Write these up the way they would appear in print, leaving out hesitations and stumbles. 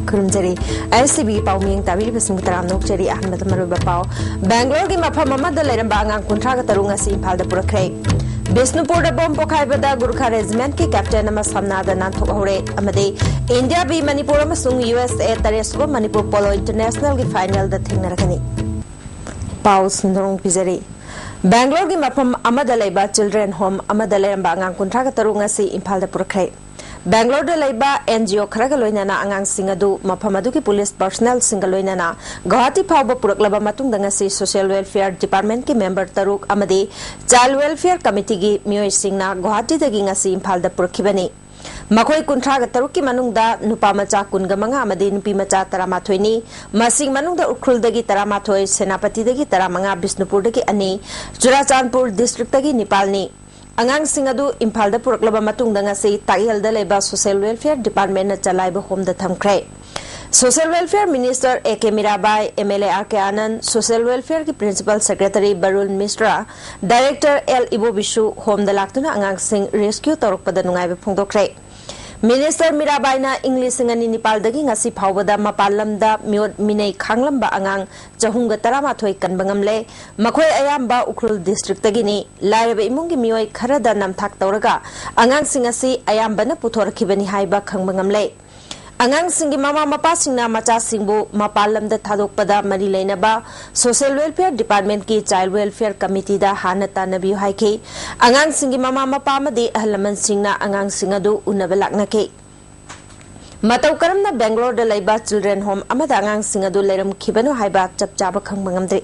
खुरुमजरी ISTV पाउमिंग ताबिल busing तराम नोकचरी Ahmad मरुबा पाउ बेंगलोर की मफम अमद लेरंबा अंगांग कुंथ्रागा तरुंग असि इम्फालदा पुरखरे बिष्णुपुर बॉम्ब पोखाइबदा गुरखा रेजिमेंट की कैप्टन अमा सामनादा नाथोहौरे अमदे इंडिया बी मणिपुर अमसुंग USA तरेसुब मणिपुर पोलो इंटरनेशनल की फाइनल द थेंगनरगनी पाउ सुंदरों पिजरी बेंगलोर की मफम अमद लेबा चिल्ड्रन होम अमद लेरंबा अंगांग कुंथ्रागा तरुंग असि इम्फालदा पुरखरे बेंगलोर द लेबा NGO खरग लोइनाना अंगांग सिंग अदु मफम अदु की पुलिस पर्सनल सिंग लोइनाना गुवाहाटी फाउब पुरकलबा मतुंग दंगसी सोशल वेलफेयर डिपार्टमेंट की मेंबर तरुक अमदे चाइल्ड वेलफेयर कमिटी की मियोय सिंगना गुवाहाटी दगी ngasi इम्फाल द पुरखिबनी मखोय कुंथ्राग तरुक की मनुंगदा नुपा मचा कुनगमंगा अमदे नुपी मचा तरामाथोयनी मसिंग मनुंगदा उखरुल दगी तरामाथोय सेनापति दगी तरामंगा बिष्णुपुर दगी अनि चुराचांदपुर डिस्ट्रिक्ट दगी निपालनी अंगांग सिंग अदु इम्फाल द पुरकलबा मतुंग दंगसी ताइल द लेबा सोशल वेलफेयर डिपार्टमेंट न चलाइबा होम द थमख्रे social welfare minister AK Mirabai MLA RK Anand social welfare की principal secretary Barun Mishra director L Ibo Bishu home द लाक्तुना अंगांग सिंग रेस्क्यू तौरकपद नुंगाइबा फोंदोखरे मिनिस्टर मीराबाईना इंग्लिश सिंगनी निपाल दगी ngasi फावबदा मपालमदा म्योद मिनै खांगलंबा अंगांग चहुंग तरामाथोय कनबंगमले मखोय अयाम्बा उखरुल डिस्ट्रिक्ट दगिनी लायरबे इमुंगी मियोय खरदा नमथाक तौरगा अंगांग सिंगसी अयाम्बना पुथोरखिबनी हाइबा खंगबंगमले अंगांग सिंगी मामा मपा सिंगना मचा सिंगबो मपालमदा थादोकपदा मरी लेनबा सोशल वेलफेयर डिपार्टमेंट की चाइल्ड वेलफेयर कमिटी दा हाना तानबियो हाइके अंगांग सिंगी मामा मपा मदे अहलमन सिंगना अंगांग सिंगदु उनबा लाकनके मतौ करमना बेंगलोर दा लेबा चिल्ड्रन होम अमदा अंगांग सिंगदु लेरम खिबनो हाइबा चपचाबा खंगबंगमदे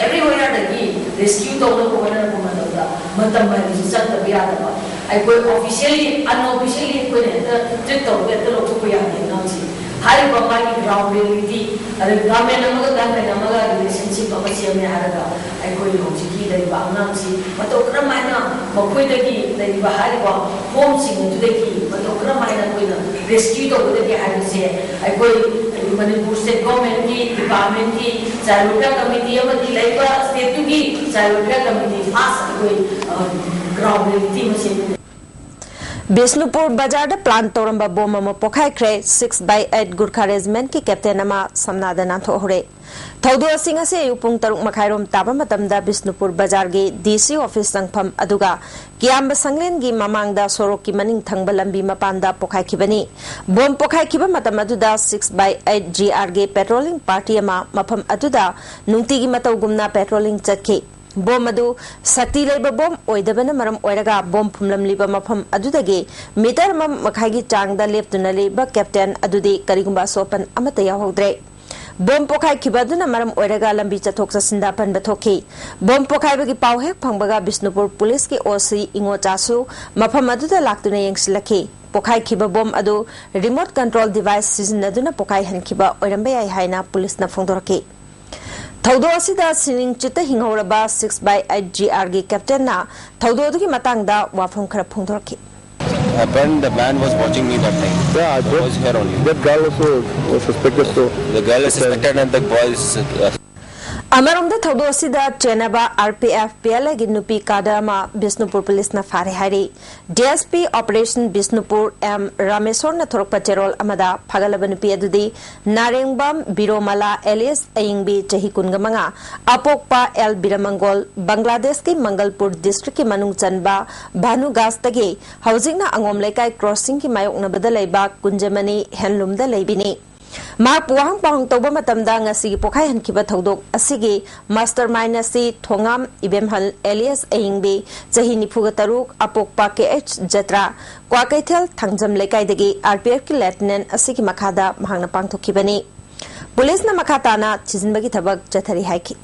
everywhere dagi rescue tawna ko na ko madawda matam ba ni sa ta biya da ai ko officially unofficially ko ne ta treat tawga ta lo ko ya ne na chi hari ba ma ki ground reality are game namaga dan namaga relationship ba chi me haraga ai ko lo chi ki dai ba na chi mato kramaina makoi dagi dai ba hari ba home sing tu dagi mato kramaina ko na rescue tawga dagi hari se ai ko Manipur state government की department की child welfare committee अमदी लाइबा state की child welfare committee पास कोई ground reality machine Bishnupur बाजार the plan Toramba बोम अमा पोखाइख्रे 6/8 Gurkha regiment की कैप्टन अमा समनादा नाथोहरे थौदो सिंह असे युपुंग तरुक मखाइरोम ताबा मतमदा बिष्णुपुर बाजार गे DC ऑफिस संगफम अदुगा कियाम संगलेन गी ममांगदा सोरोक की मनिंग थंगबा लंबी मपांदा पोखाइखिबनी बोम पोखाइखिबा मतम अदुदा 6/8 GR गे पेट्रोलिंग पार्टी अमा मफम अदुदा नुंगती गी मतौगुमना पेट्रोलिंग चटखे बोम अदु शक्ति लेबा बोम ओइदबना मरम ओइरगा बोम फुमलमलिबा मफम अदुदगे मीटर मम मखाइगी चांगदा लेप्तुना लेबा कैप्टन अदुदे करिगुंबा सोपन अमता याहौद्रे बोम पोखाइ खिबदुना मरम ओइरगा लंबी चथोक चसिंदा पन बथोखी बोम पोखाइबगी पाउ हेक फंगबगा बिष्णुपुर पुलिस के OC इंगो चासु मफम अदुदा लाक्तुना यंगसिलखी पोखाइ खिबा बोम अदु रिमोट कंट्रोल डिवाइस सिजनदुना पोखाइ हनखिबा ओइरंबे याइ हाइना पुलिसना फोंदोरखी थौदो असिदा सिनिंग चित हिंगौरबा 6/8 GR गी कैप्टन ना थौदो दुगी मतंगदा वाफम खरा फोंदोरखी happened, the man was watching me that time. Yeah, I was here only. That girl also was suspected, so the girl is suspected and the boy is अमरमदा थौदो असिदा चेनाबा RPF PLA गी नुपी कादामा Bishnupur police ना फारे हारी DSP operation Bishnupur M Rameshwar ना थोरक पचेरोल अमदा फगलब नुपी अदुदी Narengbam बिरोमला alias अयिंगबी चही कुनगमंगा अपोकपा L बिरमंगोल Bangladesh की Mangalpur district की मनुंग चनबा भानुगास तगे housing ना Angom लेकाई crossing की मायोक नबदा लेबा कुंजमनी हैंडलूम दा लेबिनी मा पुवांग पांग तौबा मतमदा ngasi पोखाइ हनखिबा थौदोक असिगी मास्टरमाइंड असि थोंगाम इबेमहल एलियस अयिंगबे चही निफुगा तरुक अपोकपा KH जत्रा क्वाकैथल थंगजम लेकाइदगी RPF की लेफ्टिनेंट असिगी मखादा महंगना पांगथोखिबनी पुलिस ना मखाताना चिजिनबगी थबक चथरी हाइखि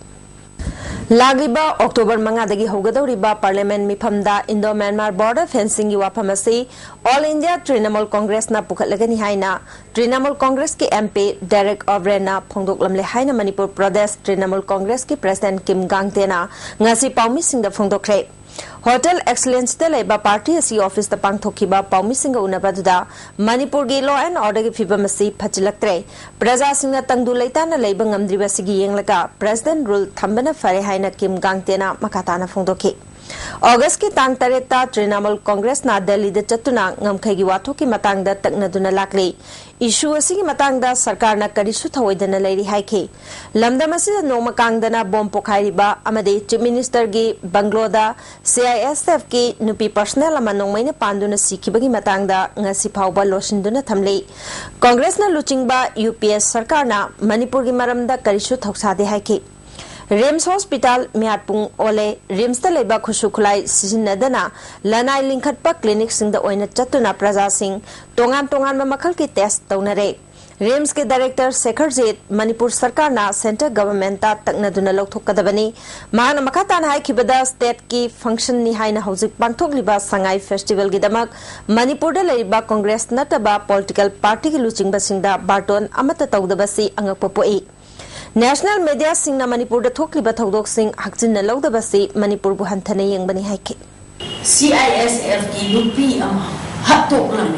लागिबा अक्टोबर 5 दगी होगदौरिबा पार्लियामेंट मिफमदा इंडो म्यांमार बॉर्डर फेंसिंग की वाफम असी ऑल इंडिया तृणमूल कांग्रेस ना पुखलगनी हाइना तृणमूल कांग्रेस के MP डेरेक ओब्रेन ना फोंदोकलमले हाइना मणिपुर प्रदेश तृणमूल कांग्रेस की प्रेसिडेंट किम गांगतेना ngasi पाउमी सिंह फोंदोखरे होटल एक्सलेंस द लेबा पार्टी असी ऑफिस द पांगथोखिबा पाउमी सिंह उनबदुदा मणिपुर गी लॉ एंड ऑर्डर की फिबम असी फचिलक्त्रे प्रजा सिंह तंगदु लेताना लेबा ngamdriba sigi yenglaka president rule थंबना फरे हाइना किम गांगतेना मकाताना फोंदोखि August ki tang tareta Trinamool Congress na Delhi de chatuna ngamkhai gi watho ki matang da taknaduna lakli issue asigi matang da sarkar na karisu thawoidana leiri haike lamdam asida noma kangdana bom pokhairi ba amade chief minister gi bangloda CISF ki nupi personnel ama nongmaina panduna sikibagi matang da ngasi phawba losinduna thamle Congress na luchingba UPS sarkar na Manipur gi maramda karisu thoksade haike Rims Hospital Miatpung Ole Rims ta leba khushu khulai sisinadana lanai linkhatpa clinic sing da oina chatuna praja sing tongan ma makhal ki test taunare Rims ke director Sekharjit Manipur sarkar na center government ta taknaduna lokthokadabani mahana makhatan hai khibada state ki function ni haina hojik panthok liba sangai festival gi damak Manipur da leba congress nataba political party ki luchingba singda barton amata tawdabasi angapopoi National media sing na Manipur da thokli ba thodok sing hakjin na lawda basi Manipur bu hanthane yengbani haike CISF ki nupi ama hatok lang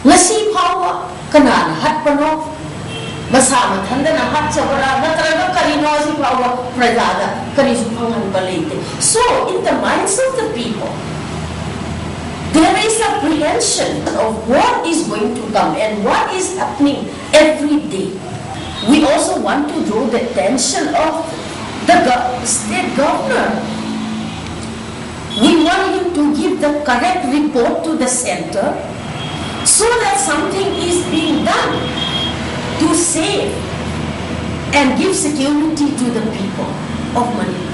ngasi phawa kana hatpano masama thandana hatchabara natraga karino si phawa prajada kari su phawan balite so in the minds of the people there is apprehension of what is going to come and what is happening every day. We also want to draw the attention of the state governor. We want him to give the correct report to the center so that something is being done to save and give security to the people of Manipur.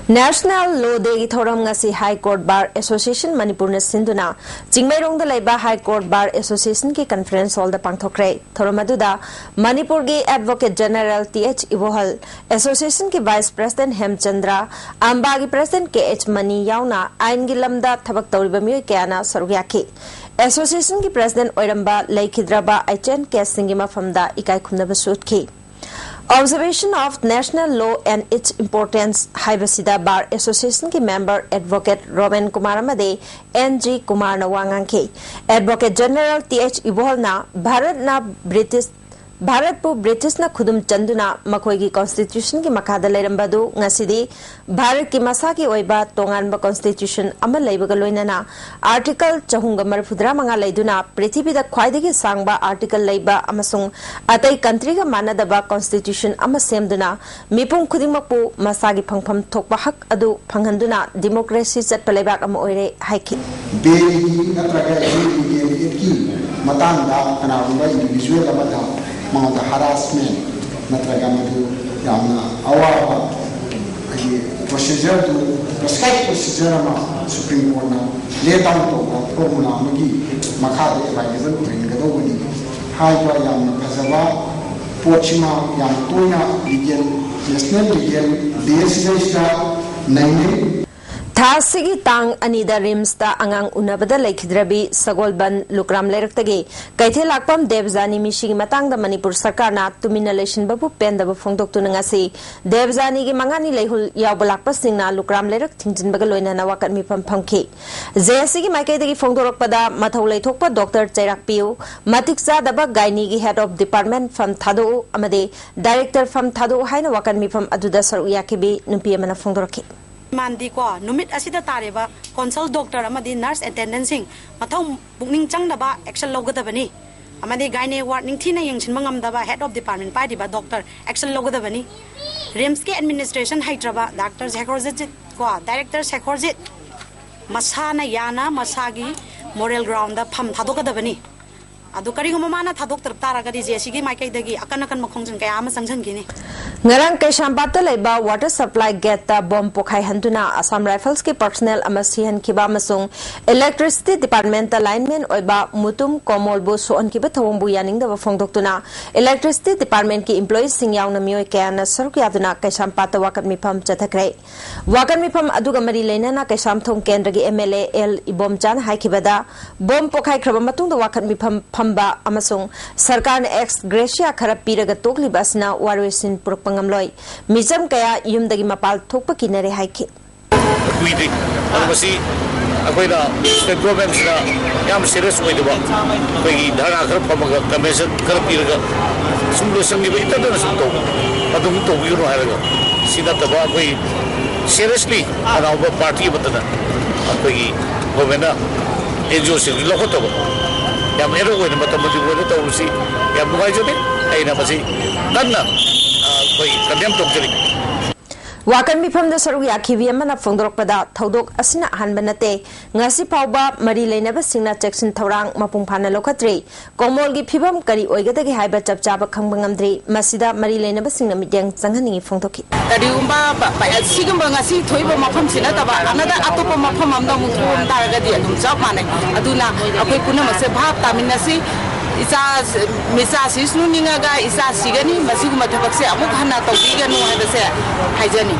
National Law Day Thoram ngasi High Court Bar Association Manipur na sinduna Jingmairong da laiba High Court Bar Association ki conference hall da pangthokre thoramaduda Manipur gi Advocate General TH Ivohal Association ki Vice President Hemchandra Amba gi President KH Mani yauna ain gi lamda thabak tawriba mioi kyana sarugyaki Association ki President Oiramba Laikhidraba Aichen Kesingi mafamda ikai khumna basutki Observation of national law and its importance Haibasida Bar Association ki member Advocate Robin Kumar Amade NG Kumar na wanganke Advocate General TH Ivohal na Bharat pu British na khudum chanduna makhoi gi constitution ki makhada leirambadu ngasidi Bharat ki masaki oiba tonganba constitution ama leibaga loinana article chahunga marfudra manga leiduna prithvi da khwaidagi sangba article leiba amasung atai country ga manadaba constitution ama semduna mipum khudingmakpu masagi phangpham thokpa hak adu phanghanduna democracy chat palebak ama oire haiki beri natraga ki matanda kana unda individual amada the harassment natraga madu yamna awa procedure to prescribed procedure ma Supreme Court na lay down to formula magi makhade available train gado bani hai ba yamna phasaba pochima yam toina legal national legal DSJ naine Thasigi tang anida rimsta angang unabada laikhidrabi sagolban lukram leiraktagi kaithe lakpam devjani mishigi matangda Manipur sarkar na tumina leshin babu penda ba phongdok tunangasi devjani gi mangani leihul yawbalakpa singna lukram leirak thingjin baga loina na wakat mi phamki jesi gi maikai dagi phongdorokpada mathau leithokpa Dr. Chairak Piu matiksa daba gaini gi head of department from thado amade director from thado haina wakat mi pham aduda saru yakibi nupi amana phongdoraki Mandi ko numit asida tareba consult doctor amadi nurse attendant sing mathau booking changdaba action logadabani amadi gaine ward ningthina yengchin mangamdaba head of department pai diba doctor action logadabani rims ke administration haitraba Dr. Sekharjit ko director Sekharjit masana yana masagi moral ground da pham thadokadabani adu karigoma mana thadok taragadi jesigi maikai dagi akan makhongjin kaya ama sangjan gini Ngarang Keshampata leba water supply gate ta bomb pokhai handuna Assam Rifles ke personnel amasihan kiba masung electricity department ta lineman oiba mutum komolbo soon kiba thawongbu yaning da phongdoktuna electricity department ki employees sing yauna mioi kana saruk yaduna Keshampata wakat mifam chathakre wakat mifam aduga mari leinana Kesham thong kendra gi MLA L Ibomchan haikibada bomb pokhai khraba matung da wakat mifam phamba amasung sarkar na ex gracia khara piraga tokli basna warwesin puruk ngamloi mijam kaya yumdagi mapal thokpa kinare haiki kuidi almasi akoida state government na yam serious oidaba koi dhara khar pamaga commission khar piraga sumlo sangi ba itadana sumto adum to biro haraga sida taba koi seriously araw party batana akoi governor enjo se lokhoto yam ero wena matamadi wena tawsi yam nuai jone aina masi tanna koi kadem tokjari Wakan mifam da saru yakhibi amana phongdorok pada thodok asina hanba nate ngasi phawba mari leinaba singna section thorang mapung phana lokhatri komol gi phibam kari oigadagi haiba chapchaba khangba ngamdri masida mari leinaba singna midyang changhani phongdokhi Tadiumba sigamba ngasi thoiba mafam sina taba anada atopa mafam amda muthum daragadi adum chap mane aduna akoi punama se bhab taminasi isa misa sisnu ninga ga isa sigani masiguma thabak se amuk hana tawbiganu hadase haijani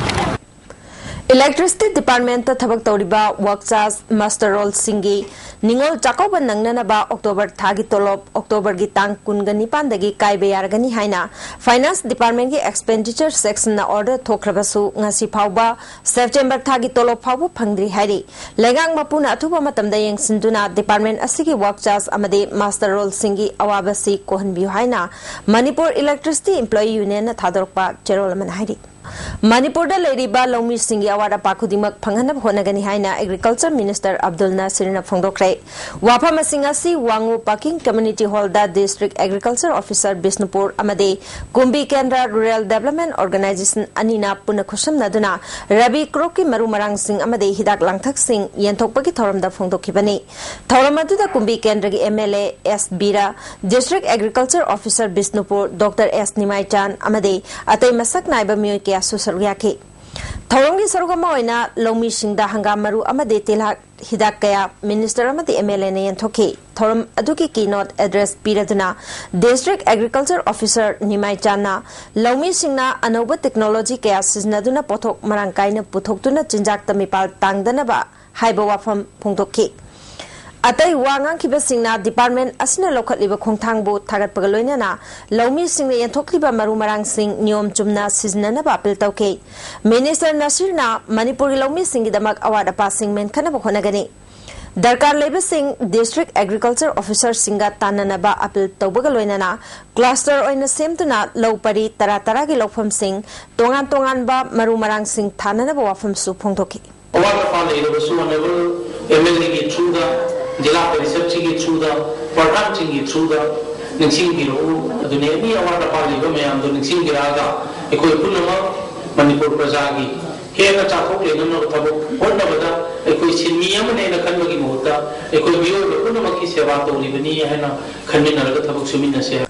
Electricity Department thabak tawriba work charge master roll singi ningol chakoba nangnana ba October thagi tolop October gi tang kungani pandagi kaibe yargani haina Finance Department gi expenditure section na order thokrabasu ngasi phawba September thagi tolop phawbu phangdri hairi legang mapuna athuba matamda yengsinduna department asigi work charge amade master roll singi awabasi kohanbiu haina Manipur Electricity Employee Union na thadorpa cherol man hairi Manipur da leriba Lomi Singi awada pakudimak panghanab honagani haina Agriculture Minister Abdul Nasirna phongdokre wafa masingasi wangu parking community hall da district agriculture officer Bisnupur amade Kumbi Kendra Rural Development Organization anina puna khusam naduna Rabi Kroki maru marang sing amade hidak langthak sing yenthokpagi thoramda phongdokhibani thoramadu da Kumbi Kendra gi MLA S Bira district agriculture officer Bisnupur Dr S Nimai Chan amade atai masak naiba myoy ke Susaryaki Thorongi Sarugama oina Lomi Singda Hangamaru amade Tilha Hidak kaya Minister amade MLA ne yanthoki Thorom aduki keynote address piraduna District Agriculture Officer Nimai Chana Lomi Singna anoba technology kaya siznaduna pothok marangkaina puthokduna chinjak tamipal tangdanaba haiba wafam phongdokki Atai wangang kiba singna department asina lokhatliba khongthangbu thagatpaga loinana Lomi singna yanthokliba maru marang sing niom chumna siznana ba apil tawke Minister Nasirna Manipuri Lomi singi damak award apa sing men khana honagani Darkar Labor Singh District Agriculture Officer Singa Tanana ba apil tawbaga loinana cluster oina semtuna lopari tara gi lofam sing tongan ba maru marang sing thanana ba wafam su phongthoki award apa le su honorable MLA ki through the Jila Parisad ki through the program ki through the ningsing biro adune ni award apa le me am do ningsing giraga ekoi punama Manipur praja gi hena chakhok le no thabo onna bada ekoi sinmi amane na khanba gi mohta ekoi biro punama ki seva to libani hena khanmin naraga thabok sumina se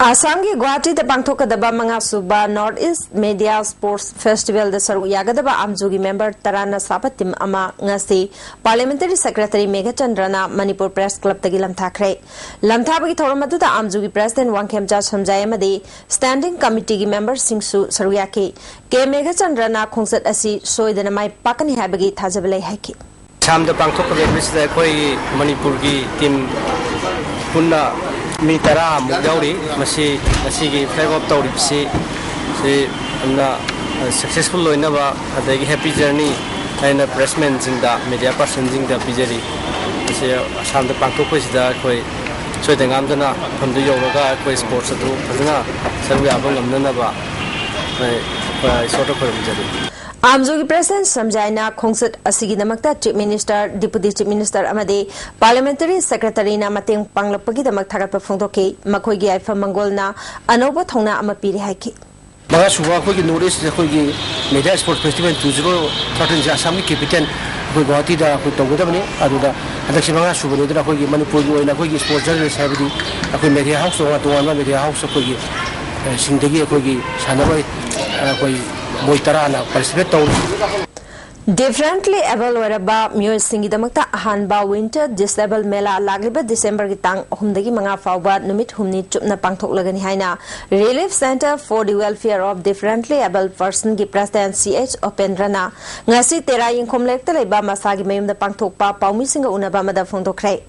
Assam ki Guwahati da pangthokadaba manga suba North East Media Sports Festival da saru yagadaba amjugi member tarana sabatim ama ngasi Parliamentary Secretary Megha Chandrana Manipur Press Club tagi lamthakre lamthabagi thoramadu da amjugi President Wangkhemcha Samjayamadi Standing Committee gi member singsu saru yaki ke Megha Chandrana khongsat asi soidana mai pakani habagi thajabalai haki Assam da pangthokadaba bisda koi Manipur gi team punna mi tara mugauri masi gi flag up tawripsi se amna successful loina ba adagi happy journey aina pressmen jingda media person jingda bijari se Assam da pangthok sida koi soidengam dana phamdu yoga koi sports atu aduna sarwi abang amna ba sort of bijari Amjogi President Samjayna Khongsat asigi damakta Chief Minister Deputy Chief Minister amade Parliamentary Secretary na mateng panglapagi damak thagatpa phongdoki makhoi gi aifa mangolna anoba thongna ama piri haiki Baga suwa khoi gi notice khoi gi Media Sport Festival 2013 Assam gi capital khoi Guwahati da khoi tawgodabani aduda adakshi baga suwa da khoi gi Manipur gi oina khoi gi sports journalist habidi khoi media house wa to media house khoi gi singdagi khoi gi sanabai khoi Moitarana participate Differently able waraba myoy singi damakta ahanba winter disabled mela lagliba December gi tang humdagi manga fawba numit humni chupna pangthok lagani haina Relief Center for the Welfare of Differently Able Person gi President CH Opendrana ngasi tera yingkhom lekta leiba masagi mayumda pangthokpa paumi singa unaba mada phongdokre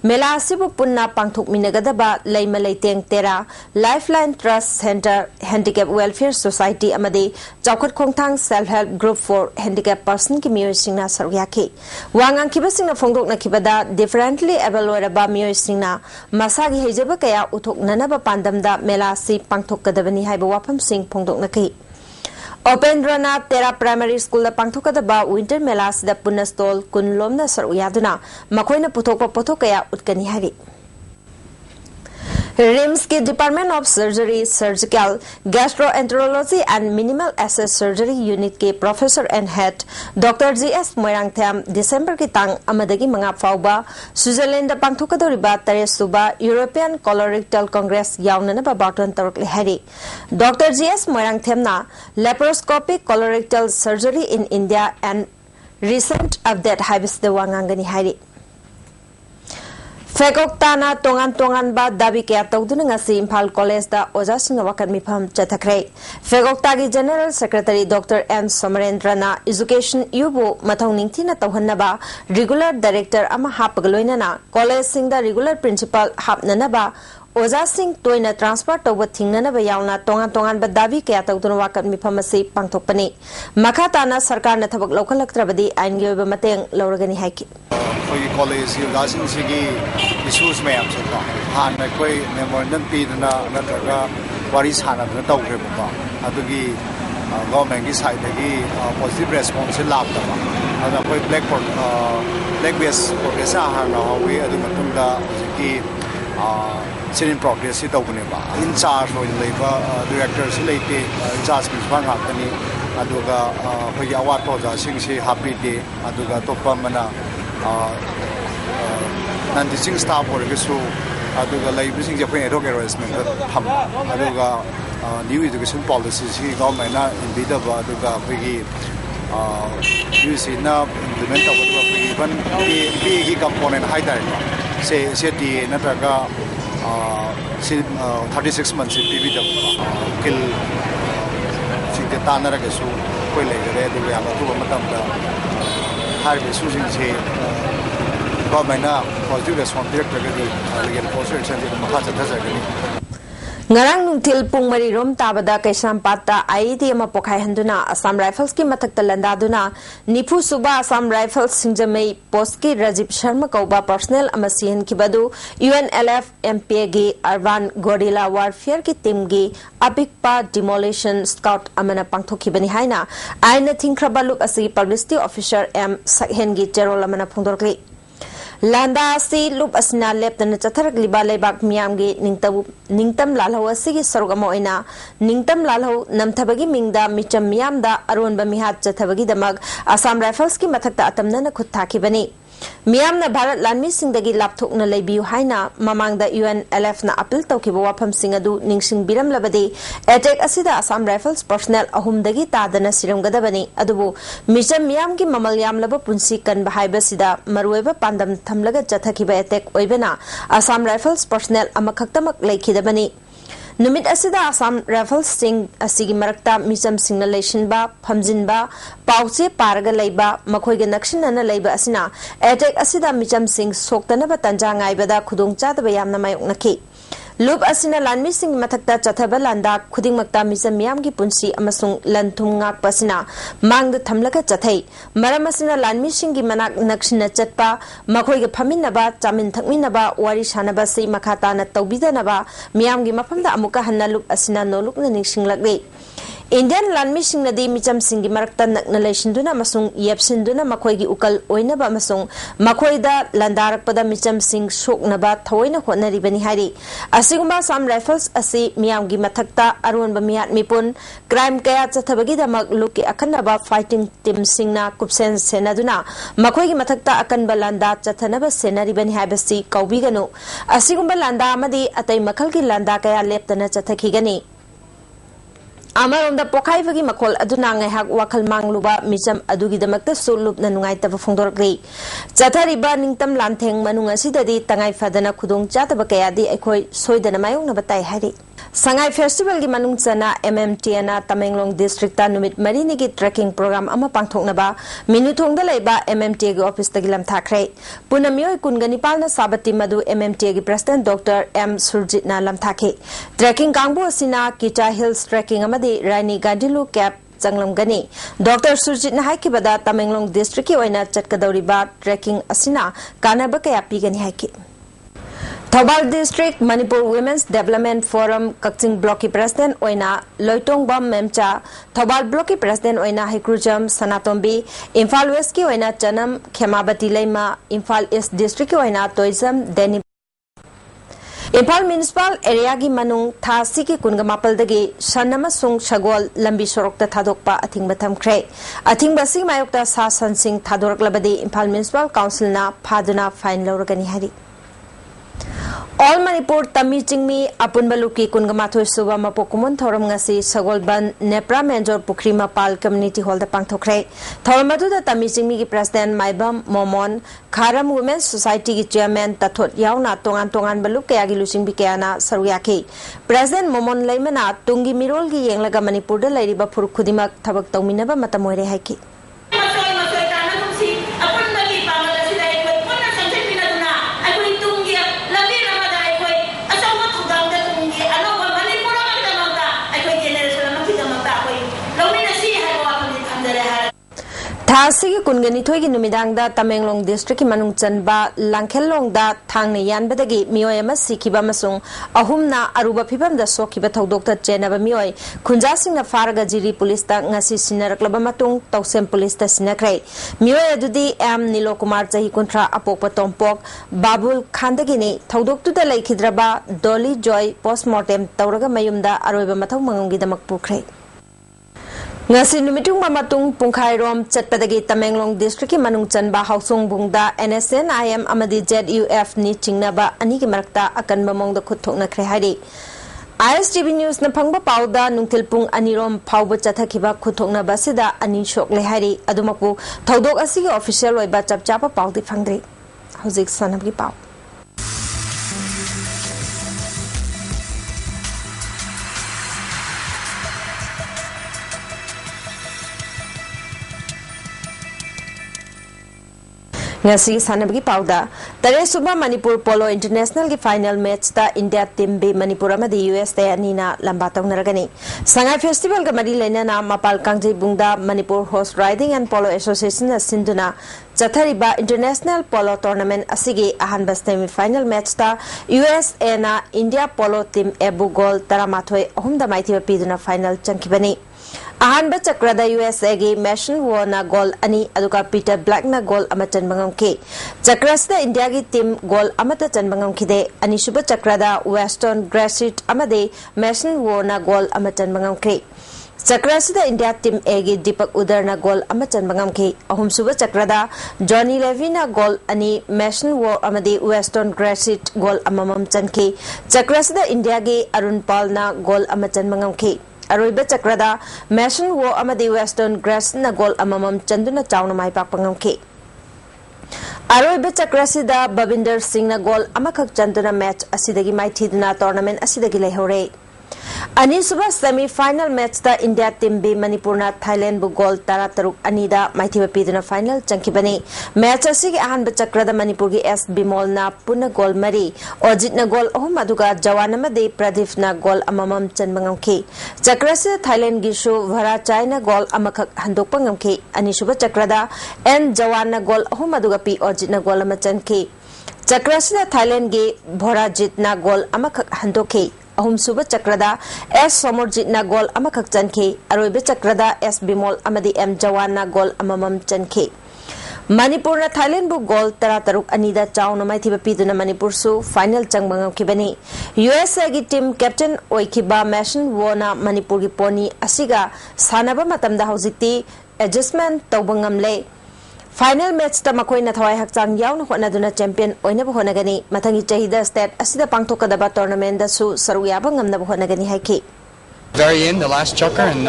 Mela asibu punna pangthok minagadaba leima leiteng tera Lifeline Trust Center Handicap Welfare Society amade chawkhat khongthang self help group for handicap person ki myoy singna saryaki wangang kiba singna phongdok na kibada differently able waraba myoy singna masagi hejaba kaya uthok nanaba pandamda mela si pangthok kadabani haiba wafam sing phongdok na kai Opendranath Tera Primary School the Pangthokadaba Winter Melas the Punastol Kunlomna Saruyaduna Makoina Putokpa Potokaya Utkani Hari. RIMS के department of surgery surgical gastroenterology and minimal access surgery unit के professor and head doctor GS Moirangthem दिसंबर की तांग अमदगी मंगा फाउबा Switzerland पांथोकदोरिबा तरेसुबा यूरोपियन कोलोरेक्टल कांग्रेस यावननबा बाटन तौरकले हरी डॉक्टर GS मोइरांगथेमना laparoscopic colorectal surgery in India and recent update हाइबिस द वांगांगनी हरी Fekoktaana tongan ba dabi kaya tawduna ngasi Imphal College da oja singa wakat mifam chathakre Fekoktagi General Secretary Dr. M. Somarendrana Education Yubu mathong ningthina tawhannaba regular director ama hapagaloinana college singda regular principal hapnanaba oja sing toina transfer tawba thingnanaba yauna tongan ba dabi kaya tawduna wakat mifam asi pangthokpani makhatana sarkar na thabak lokhalaktrabadi ain gi oiba mateng lawragani haiki college yogasing sigi issues may amsa han na koi memorandum pi na natraga wari sana na tawre ba adugi government gi side gi positive response labda ba ada koi black base progress ha na we adu matunda gi in progress tawne ba in charge oi leiba director si leite in charge principal ngakani aduga koi award proja sing si happy day aduga toppa mana non-teaching staff or so aduga laibising Japan harassment tham aduga new education policies hi government na inbida ba aduga pegi use na implement aduga pegi ban PE component high direct say the nataga 36 months PB kill sing the tanara ke so koi legare aduga aduga matam da har be susing se government na positive response directly legal process and makha chajagani Ngarang nungtil pung mari rom tabada kaisam patta IED ama pokhai handuna Assam Rifles ki mathakta landaduna nifu suba Assam Rifles singjamei post ki Rajib Sharma kauba personnel ama sihen ki badu UNLF MPA gi urban guerrilla warfare ki team gi abikpa demolition scout amana pangthoki bani haina aina thingkraba luk asi publicity officer M Sakhen gi cherol amana phongdorkli Landa si lup asina leptana chatharak liba lebak miyamgi ningtam lalho asigi sarugamo ina ningtam lalho namthabagi mingda micham miyamda aronba mihat chathabagi damag Assam Rifles ki mathakta atamna na khut thakibani Miyamna Bharat Lanmi Singdagi lapthokna leibiu haina mamangda UNLF na appeal tawkiba wafam singadu ningsing biram labadi attack asida Assam Rifles personnel ahumdagi tadana siramgadabani adubu micham miyamgi mamal yamlaba punsi kan bahaiba sida marueba pandam thamlaga chathakiba attack oibana Assam Rifles personnel amakhaktamak lekhidabani Numit asida Assam Rifles sing asigi marakta micham singna leishinba phamjinba pauche paraga leiba makhoiga nakshinana leiba asina attack asida micham sing soktanaba tanja ngaibada khudongchadaba yamna mayoknaki Loop asina lanmi sing mathakta chathaba landa khudingmakta micham miyamgi punsi amasung lanthum ngak pasina mangda thamlaga chathai maram asina lanmi singi manak nakshina chatpa makhoiga phaminaba chamin thakminaba wari sanaba sei makhata na tawbidanaba miyamgi mafamda amuka hanna loop asina nolukna ningsinglakle Indian Lanmi Singnadi Micham Singi Marakta Naknalashinduna Masung Yepsinduna Makoigi Ukal Oinaba Masung Makoida Landarakpada Micham Sing Shoknaba Thawaina Honaribani Hari Asigumba Assam Rifles Asi Miyamgi Mathakta Arun Bamiat Mipun Crime Kaya Chathabagi Damak Luki Akanaba Fighting Team Singna Kupsen Senaduna Makoigi Mathakta Akanba Landa Chathanaba Senaribani Habasi Kaubiganu Asigumba Landa Amadi Atai Makalgi Landa Kaya Leptana Chathakigani Amaronda Pokaivagi Makol Aduna Hak Wakal Mangluba Micham Adugidamakta Sulup Nanungaita Fundorgri. Chatariba Ningtam Lanteng Manunga Sidadi Tangai Fadana Kudung Chatabakayadi Ekoi Soidana Mayong Nabatai Hari. Sangai Festival gi manung chana MMT na Tamenglong District ta numit marini gi trekking program ama pangthokna ba minuthong da leiba MMT gi office ta gilam thakre punamyoi kungani palna sabati madu MMT gi president Dr. M Surjit na lam thake trekking kangbu asina Kita Hills trekking amadi Rani Gandilu cap Changlam Gani Dr. Surjit na haiki bada Tamenglong District ki oina chatkadori ba trekking asina kanaba kaya pigani haiki Thobal District Manipur Women's Development Forum Kakching Block President Oina Loitong Bam Memcha Thobal Block President Oina Hikrujam Sanatombi Imphal West ki Oina Chanam Khemabati Leima Imphal East District Oina Toisam Deni Imphal Municipal Area gi manung thasi ki kungamapal dagi shanama sung shagol lambi sorokta thadokpa athing batham kre athing basi mayokta sa san sing thadorak labadi Imphal Municipal Council na phaduna fine loragani hari All Manipur Tami Chingmi Apun Baluki Kungamatho Suba Mapokumun Thoram Ngasi Sagolban Nepra Menjor Pukri Mapal Community Hall the Pangthokre Thoramadu the Tami Chingmi ki President Maibam Momon Kharam Women's Society ki Chairman Tathot Yauna Tongan Baluk Kayagi Lusing Bikayana Saruyaki President Momon Laimana Tungi Mirol gi Yenglaga Manipur da Lairiba Purkudimak Tabak Tauminaba Matamoire Haiki Thasi ki kungani thoi ki numidang da Tamenglong District ki manung chanba Langkhelong da thangna yan badagi mioi ama sikiba masung ahumna aruba phibam da sokiba thodok ta chenaba mioi khunja sing na faraga jiri police ta ngasi sinaraklaba matung tawsem police ta sinakrai mioi adudi M Nilo Kumar chahi kontra apokpa tompok Babul Khandagi ne thodok tu da laikhidraba Dolly Joy postmortem tawraga mayumda aroiba mathau mangungi damak pukrai Ngasi numitung mamatung pungkai rom chatpadagi Tamenglong District ki manung chanba hausung bungda NSN IM amadi ZUF ni chingnaba ani ki marakta akan bamong da khuthokna khre hari ISTV News na phangba pauda nungthil pung anirom phawba chathakiba khuthokna basida ani shok le hari adumaku thodok asi ki official oiba chapchapa paudi phangdri hojik sanabgi pau Ngasi sanabgi pauda tare suba Manipur Polo International ki final match ta India team be Manipur amadi US te anina lamba tawnaragani Sangai festival ka mari lena na mapal kangjai bungda Manipur Horse Riding and Polo Association na sinduna chathariba international polo tournament asigi ahanba semi final match ta USA na India Polo team ebu goal taramathoi ahumda maithiba piduna final chankibani Ahanba chakrada USA gi Mason Warna goal ani aduka Peter Black na goal amachan bangam ke chakrasda India gi team goal amata chan bangam khide ani suba chakrada Western Grassroots amade Mason Warna goal amachan bangam ke chakrasda India team A gi Deepak Udar na goal amachan bangam ke ahum suba chakrada Johnny Levy na goal ani Mason War amade Western Grassroots goal amamam chan ke chakrasda India gi Arun Pal na goal amachan bangam ke Aroiba chakrada Mason War amadi Western Grass na goal amamam chanduna chawna mai pak pangam ke Aroiba chakrasida Babinder Singh na goal amakhak chanduna match asidagi mai thidna tournament asidagi lehore Ani suba semi final match ta India team be Manipur na Thailand bu goal tara taruk anida maithiba piduna final chankibani match asigi ahanba chakrada Manipur gi S Bimol na puna goal mari Ojit na goal ahum aduga Jawan amade Pradeep na goal amamam chanbangam ke chakrase Thailand gi shu Vara China goal amakhak handok pangam ke ani suba chakrada N Jawan na goal ahum aduga P Ojit na goal amachan ke chakrase Thailand gi Bhorajit na goal amakhak handok ke ahum suba chakrada S Somorjit na goal amakhak chanke aroibe chakrada S Bimol amadi M Jawan na goal amamam chanke Manipur na Thailand bu goal tara taruk anida chawna maithiba piduna Manipur su final changbangam kibani USA gi team captain oikiba Mason Wona Manipur gi poni asiga sanaba matamda hojikti adjustment tawbangam le Final match ta makoi na thawai hakchang yauna hona duna champion oina bu honagani mathangi chahida state asida pangthokadaba tournament da su saru yaba ngamna bu honagani haiki Very in the last chukker and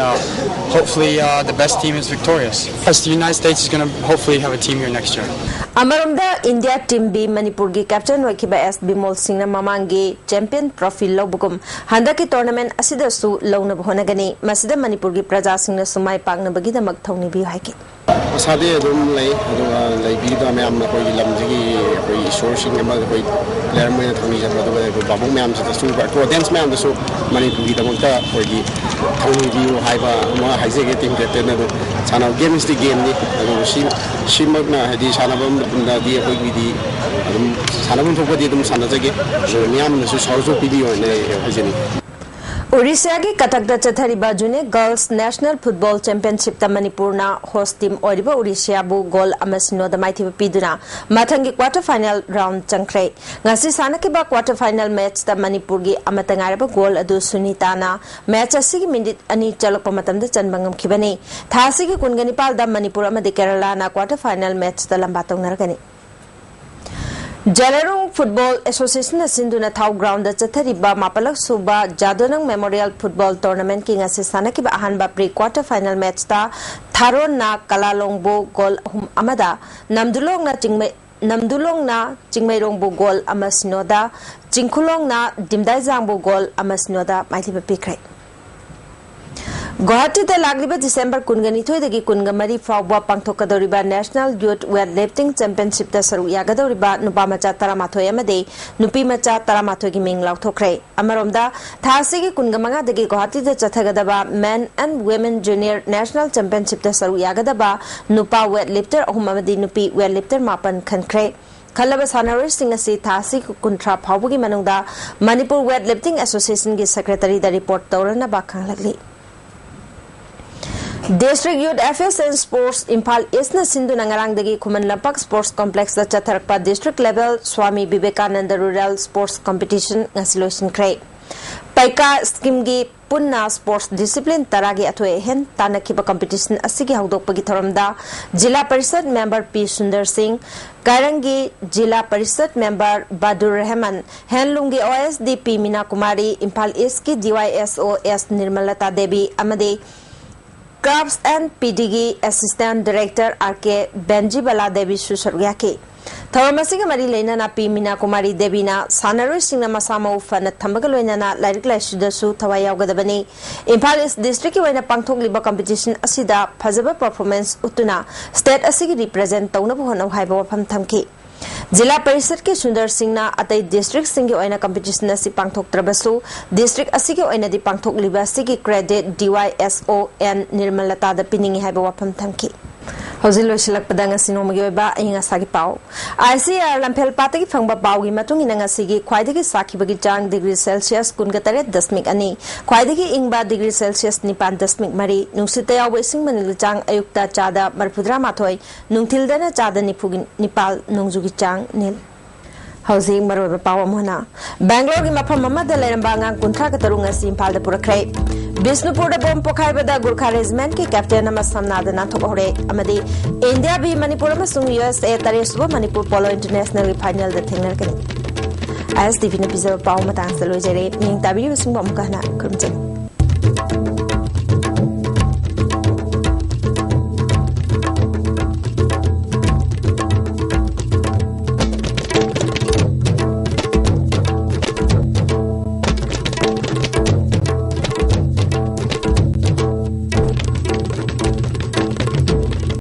hopefully the best team is victorious. As the United States is going to hopefully have a team here next year. Amarumda India team B Manipur gi captain wakiba S Bimol Singh na mamangi champion trophy lobugum handaki tournament asida su lawna bu honagani masida Manipur gi praja singh na sumai pangna bagi da mak thawni bi haiki Masade dum lay bi da me am ko lam jigi ko sourcing am ko player mo thoni ja ba babu me am sa su ba ko dance me am so Manipur gi da mo ta ko gi ꯊꯧꯅꯤꯕꯤꯌꯨ ꯍꯥꯏꯕ ꯑꯃ ꯍꯥꯏꯖꯒꯦ team captain ꯑꯗꯣ ꯁꯥꯟꯅꯕ game ꯏꯁ ꯗꯤ ꯒꯦꯝꯅꯤ ꯑꯗꯨ ꯁꯤꯃꯛꯅ ꯍꯥꯏꯗꯤ ꯁꯥꯟꯅꯕ ꯃꯇꯝꯗꯗꯤ ꯑꯩꯈꯣꯏꯒꯤꯗꯤ ꯑꯗꯨꯝ ꯁꯥꯟꯅꯐꯝ ꯊꯣꯛꯄꯗꯤ ꯑꯗꯨꯝ ꯁꯥꯟꯅꯖꯒꯦ ꯑꯗꯣ ꯃꯤꯌꯥꯝꯅꯁꯨ ꯁꯥꯎꯁꯨ ꯄꯤꯕꯤꯌꯣꯅ ꯍꯥꯏꯖꯅꯤꯡꯉꯤ Odisha ki Katakda Chathariba Junior Girls National Football Championship ta Manipurna host team Oriba Odisha bu goal amasino da maithiba piduna mathangi quarter final round changkhre ngasi sanakiba quarter final match ta Manipur gi amatangaraba goal adu Sunitana match asigi minute ani chalokpa matamda chanbangam khibani thasi gi kungani pal da Manipur amadi Kerala na quarter final match ta lamba tongnargani Jalarung Football Association Sinduna Thau Ground Chathariba Mapalak Suba Jadonang Memorial Football Tournament King Asisana Kiba Ahanba Pre Quarter Final Match ta Tharon na Kalalongbo goal amada Namdulong na Chingmairongbo goal amasinoda Chingkulong na Dimdaizangbo goal amasinoda Maithiba Pikrai Guwahati da lagliba December kungani thoi dagi kungamari fawba pangthokadoriba National Youth Weightlifting Championship da saru yagadoriba nupa macha taramathoi amade nupi macha taramathoi gi ming lauthokre amaromda thasi gi kungamanga dagi Guwahati da chathagadaba Men and Women Junior National Championship da saru yagadaba nupa weightlifter ahum amadi nupi weightlifter mapan khankre Khalaba Sanaroi Singh asi thasi kuntra phawbugi manungda Manipur Weightlifting Association gi secretary da report tawrana ba khanglagli District Youth Affairs and Sports Impal Isna Sindhu Nangarang Dagi Kuman Lampak Sports Complex da Chatharakpa District Level Swami Vivekananda Rural Sports Competition Ngasilosin Kray Paika Scheme gi Punna Sports Discipline Taragi Atwe Hen Tanakiba Competition Asigi Hawdokpagi Thoramda Jila Parishad Member P Sundar Singh Karangi Jila Parishad Member Badur Rahman Henlungi OSDP Mina Kumari Impal East ki DYSOS Nirmalata Devi Amade Crafts and PDG Assistant Director RK Benji Bala Devi Susharyaki. Tharamasiga Mari Lena na P Mina Kumari Devi na Sanaroi Singna Masamo Fana Tambagaloina na Larik Lashudasu Tawayagadabani. Impal East District Wena Pangthok Liba Competition Asida Fazaba Performance Utuna State Asigi represent Taunabuhana Haiba Wafam Thamki. Jila Parishad ke Sundar Singh na atai district singi oina competition na si pangthok trabasu district asigi oina di pangthok liba sigi credit DYSON Nirmalata da piningi haiba wapam thamki Hozilo silak padanga sinomagi ba inga sagi pau ICR lampel patagi phangba pau gi matung inanga sigi khwaidagi sakhi bagi jang degree Celsius kungatare 10.2 khwaidagi ingba degree Celsius 9.3 mari nungsita yawe sing manil jang ayukta chada marpudra mathoi nungthildana chada nipal nungjugi jang nil Housing Maroba Power Mona Bangalore Mapa Mama de Lerambanga Kuntra Katarunga Simpal de Purakre Bisnupur the Bomb Pokaibada Gurkha Regiment ki Captain Namasamna the Natokore Amadi India be Manipur Masung USA Taresuba Manipur Polo International Final the Tingerkan as the Vinipizar Power Matan Salojere Ning Tabi Sumba Mukana Kumjin